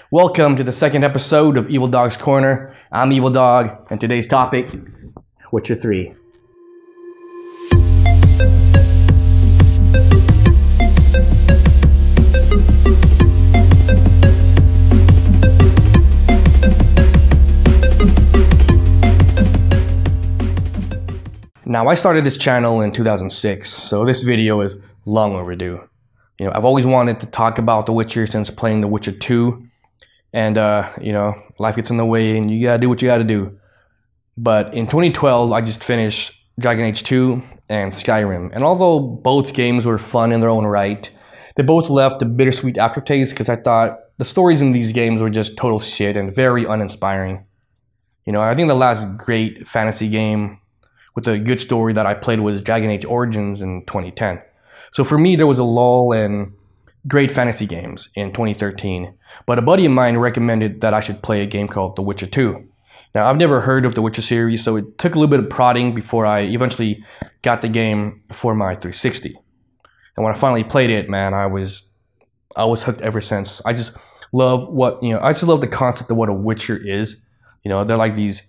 Welcome to the second episode of Evoldog's Corner. I'm Evoldog, and today's topic, Witcher 3. Now, I started this channel in 2006, so this video is long overdue. I've always wanted to talk about The Witcher since playing The Witcher 2. And, life gets in the way and you gotta do what you gotta do. But in 2012, I just finished Dragon Age 2 and Skyrim. And although both games were fun in their own right, they both left a bittersweet aftertaste because I thought the stories in these games were just total shit and very uninspiring. I think the last great fantasy game with a good story that I played was Dragon Age Origins in 2010. So for me, there was a lull in great fantasy games in 2013. But a buddy of mine recommended that I should play a game called The Witcher 2. Now, I've never heard of the Witcher series, so it took a little bit of prodding before I eventually got the game for my 360. And when I finally played it, man, I was hooked ever since. I just love the concept of what a Witcher is. They're like these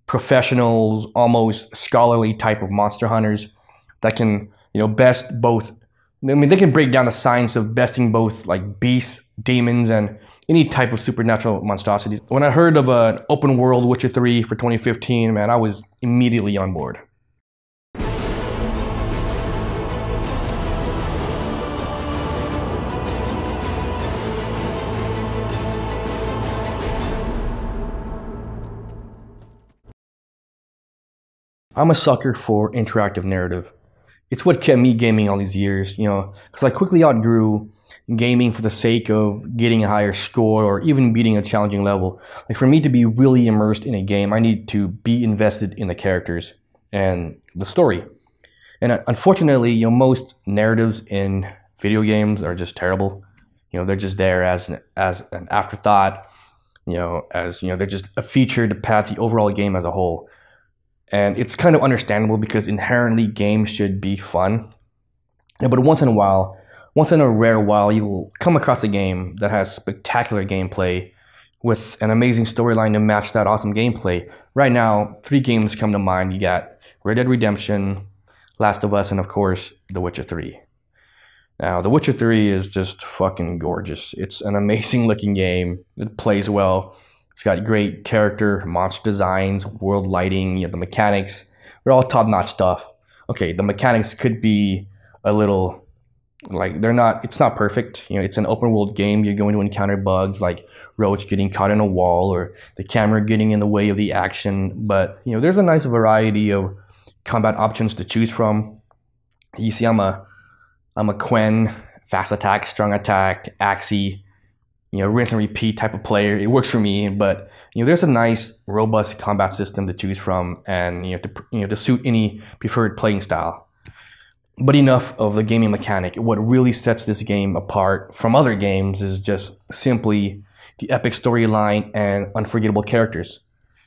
professionals, almost scholarly type of monster hunters that can, best both. They can break down the science of besting both like beasts, demons, and any type of supernatural monstrosities. When I heard of an open world Witcher 3 for 2015, man, I was immediately on board. I'm a sucker for interactive narrative. It's what kept me gaming all these years, because I quickly outgrew gaming for the sake of getting a higher score or even beating a challenging level. Like for me to be really immersed in a game, I need to be invested in the characters and the story. And unfortunately, most narratives in video games are just terrible. They're just there as an afterthought. They're just a feature to pad the overall game as a whole. And it's kind of understandable because inherently games should be fun. But once in a rare while, you'll come across a game that has spectacular gameplay with an amazing storyline to match that awesome gameplay. Right now, 3 games come to mind. You got Red Dead Redemption, Last of Us, and of course, The Witcher 3. Now, The Witcher 3 is just fucking gorgeous. It's an amazing looking game. It plays well. It's got great character, monster designs, world lighting, the mechanics. They're all top-notch stuff. Okay, the mechanics could be a little, it's not perfect. It's an open world game. You're going to encounter bugs like roads getting caught in a wall or the camera getting in the way of the action. But, there's a nice variety of combat options to choose from. You see, I'm a Quen, fast attack, strong attack, axie, rinse and repeat type of player. It works for me, but there's a nice, robust combat system to choose from, and to suit any preferred playing style. But enough of the gaming mechanic. What really sets this game apart from other games is just simply the epic storyline and unforgettable characters.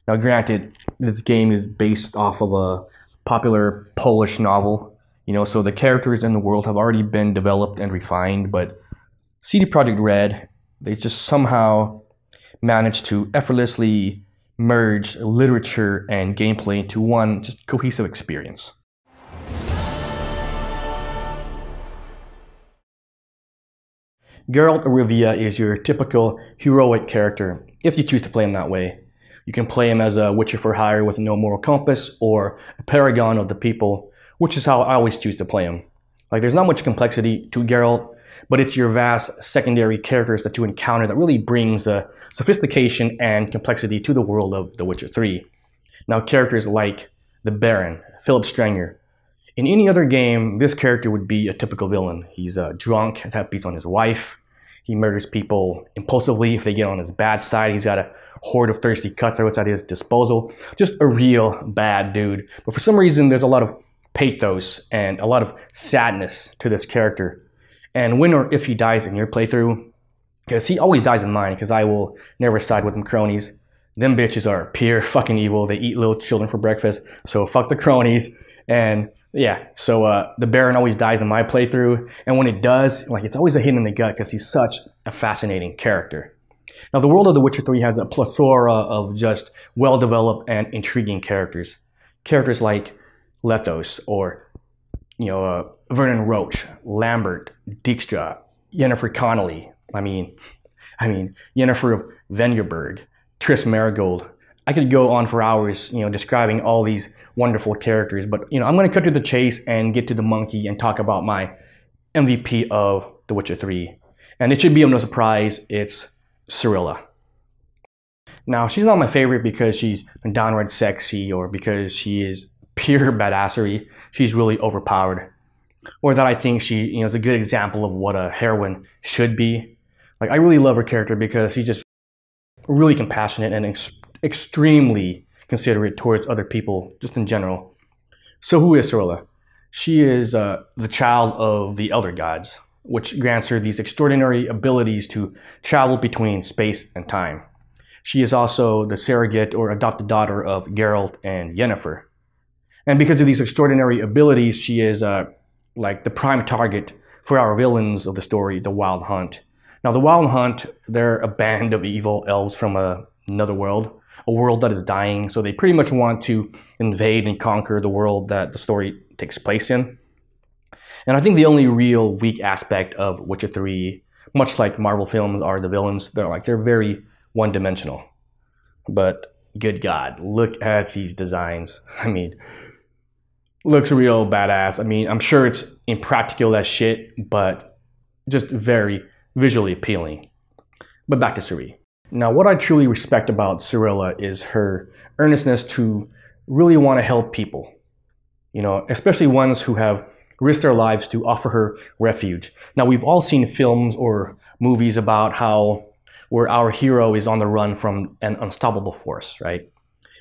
Now, granted, this game is based off of a popular Polish novel, so the characters in the world have already been developed and refined, but CD Projekt Red, they just somehow managed to effortlessly merge literature and gameplay into one just cohesive experience. Geralt of Rivia is your typical heroic character, if you choose to play him that way. You can play him as a Witcher for hire with no moral compass, or a paragon of the people, which is how I always choose to play him. There's not much complexity to Geralt, but it's your vast secondary characters that you encounter that really brings the sophistication and complexity to the world of The Witcher 3. Now, characters like the Baron, Philip Strenger. In any other game, this character would be a typical villain. He's a drunk that beats on his wife. He murders people impulsively if they get on his bad side. He's got a horde of thirsty cutthroats at his disposal. Just a real bad dude. But for some reason, there's a lot of pathos and a lot of sadness to this character. And when or if he dies in your playthrough, because he always dies in mine, because I will never side with them cronies. Them bitches are pure fucking evil. They eat little children for breakfast, so fuck the cronies. And yeah, so the Baron always dies in my playthrough, and when it does, it's always a hit in the gut because he's such a fascinating character. Now, the world of The Witcher 3 has a plethora of just well-developed and intriguing characters. Characters like Lethos, or Vernon Roach, Lambert, Dijkstra, Yennefer Connolly. I mean, Yennefer of Vengerberg, Triss Marigold. I could go on for hours, describing all these wonderful characters, but I'm going to cut to the chase and get to the monkey and talk about my MVP of The Witcher 3. And it should be of no surprise, it's Cirilla. Now, she's not my favorite because she's downright sexy or because she is pure badassery. She's really overpowered. Or that I think she is a good example of what a heroine should be. Like, I really love her character because she's just really compassionate and extremely considerate towards other people, just in general. So who is Cirilla? She is the child of the Elder Gods, which grants her these extraordinary abilities to travel between space and time. She is also the surrogate or adopted daughter of Geralt and Yennefer. And because of these extraordinary abilities, she is like the prime target for our villains of the story, the Wild Hunt. Now, the Wild Hunt, they're a band of evil elves from another world, a world that is dying. So they pretty much want to invade and conquer the world that the story takes place in. And I think the only real weak aspect of Witcher 3, much like Marvel films, are the villains. They're very one-dimensional. But good God, look at these designs. I mean, looks real badass. I mean, I'm sure it's impractical as shit, but just very visually appealing. But back to Ciri. Now, what I truly respect about Cirilla is her earnestness to really want to help people. Especially ones who have risked their lives to offer her refuge. Now, we've all seen films or movies about where our hero is on the run from an unstoppable force, right?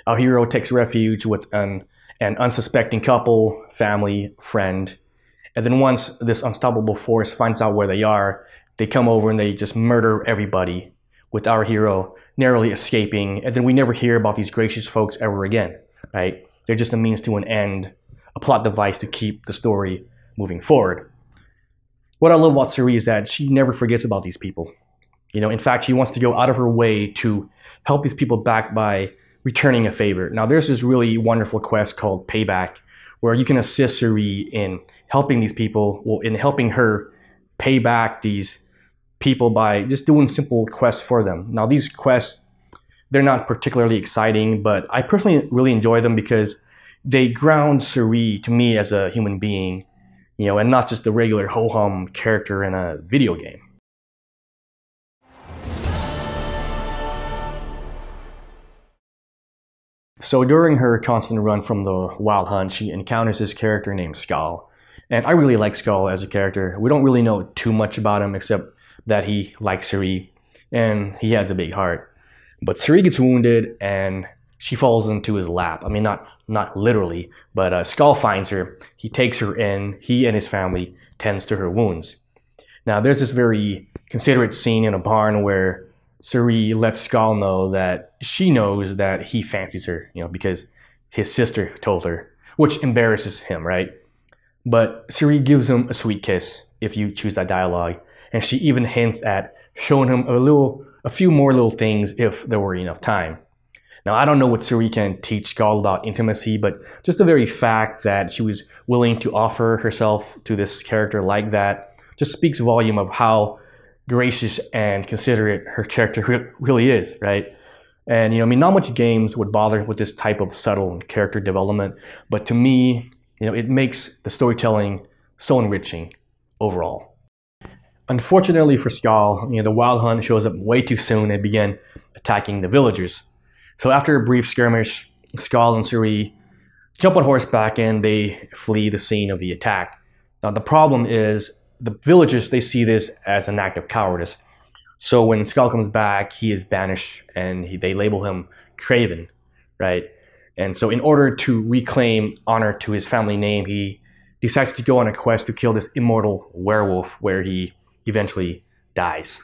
Our hero takes refuge with an unsuspecting couple, family, friend, and then once this unstoppable force finds out where they are, they come over and they just murder everybody, with our hero narrowly escaping, and then we never hear about these gracious folks ever again, right? They're just a means to an end, a plot device to keep the story moving forward. What I love about Ciri is that she never forgets about these people. In fact, she wants to go out of her way to help these people back by returning a favor. Now, there's this really wonderful quest called Payback, where you can assist Ciri in helping these people, in helping her pay back these people by just doing simple quests for them. Now, these quests, they're not particularly exciting, but I personally really enjoy them because they ground Ciri to me as a human being, and not just the regular ho-hum character in a video game. So during her constant run from the Wild Hunt, she encounters this character named Skoll. And I really like Skoll as a character. We don't really know too much about him except that he likes Ciri and he has a big heart. But Ciri gets wounded and she falls into his lap. I mean, not literally, but Skoll finds her. He takes her in. He and his family tends to her wounds. Now, there's this very considerate scene in a barn where Ciri lets Skoll know that she knows that he fancies her, because his sister told her, which embarrasses him, right? But Ciri gives him a sweet kiss, if you choose that dialogue, and she even hints at showing him a few more little things if there were enough time. Now, I don't know what Ciri can teach Skoll about intimacy, but just the very fact that she was willing to offer herself to this character like that just speaks volume of how gracious and considerate her character really is, right? And, not much games would bother with this type of subtle character development, but to me, it makes the storytelling so enriching overall. Unfortunately for Skoll, the Wild Hunt shows up way too soon and began attacking the villagers. So after a brief skirmish, Skoll and Ciri jump on horseback and they flee the scene of the attack. Now, the problem is the villagers, they see this as an act of cowardice. So when Skoll comes back, he is banished and they label him Craven, right? And so in order to reclaim honor to his family name, he decides to go on a quest to kill this immortal werewolf where he eventually dies.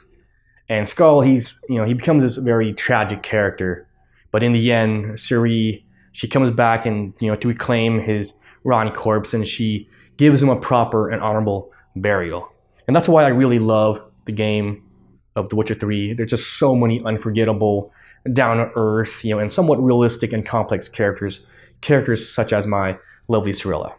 And Skoll, he becomes this very tragic character. But in the end, Ciri, she comes back and, to reclaim his rotten corpse, and she gives him a proper and honorable burial. And that's why I really love the game of The Witcher 3. There's just so many unforgettable, down-to-earth, and somewhat realistic and complex characters such as my lovely Cirilla.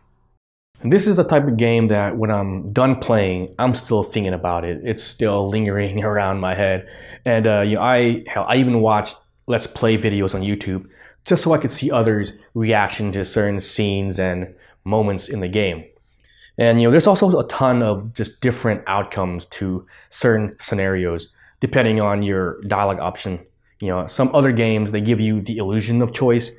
And this is the type of game that when I'm done playing, I'm still thinking about it. It's still lingering around my head. And I even watched Let's Play videos on YouTube just so I could see others' reaction to certain scenes and moments in the game. And there's also a ton of just different outcomes to certain scenarios depending on your dialogue option. Some other games, they give you the illusion of choice,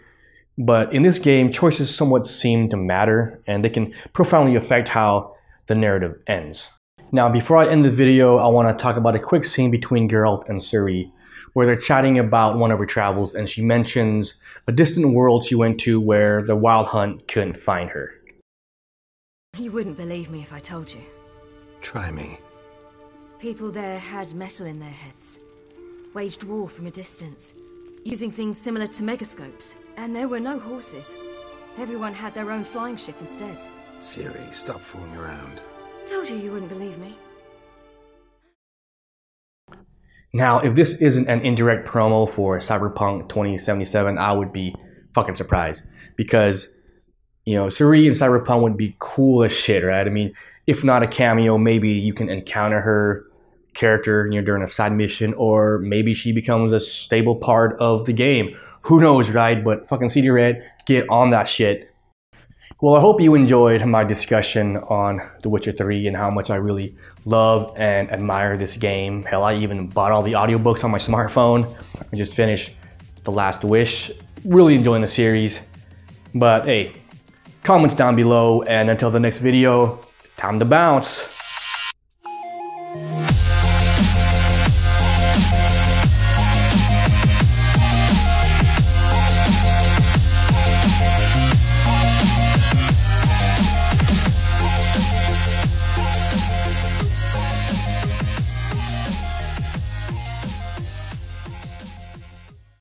but in this game, choices somewhat seem to matter, and they can profoundly affect how the narrative ends. Now, before I end the video, I want to talk about a quick scene between Geralt and Ciri, where they're chatting about one of her travels, and she mentions a distant world she went to where the Wild Hunt couldn't find her. You wouldn't believe me if I told you. Try me. People there had metal in their heads, waged war from a distance, using things similar to megascopes. And there were no horses. Everyone had their own flying ship instead. Ciri, stop fooling around. Told you wouldn't believe me. Now, if this isn't an indirect promo for Cyberpunk 2077, I would be fucking surprised. Because, Ciri in Cyberpunk would be cool as shit, right? I mean, if not a cameo, maybe you can encounter her character during a side mission, or maybe she becomes a stable part of the game. Who knows, right? But fucking CD Red, get on that shit. Well, I hope you enjoyed my discussion on The Witcher 3 and how much I really love and admire this game. Hell, I even bought all the audiobooks on my smartphone. I just finished The Last Wish. Really enjoying the series. But hey, comments down below, and until the next video, time to bounce.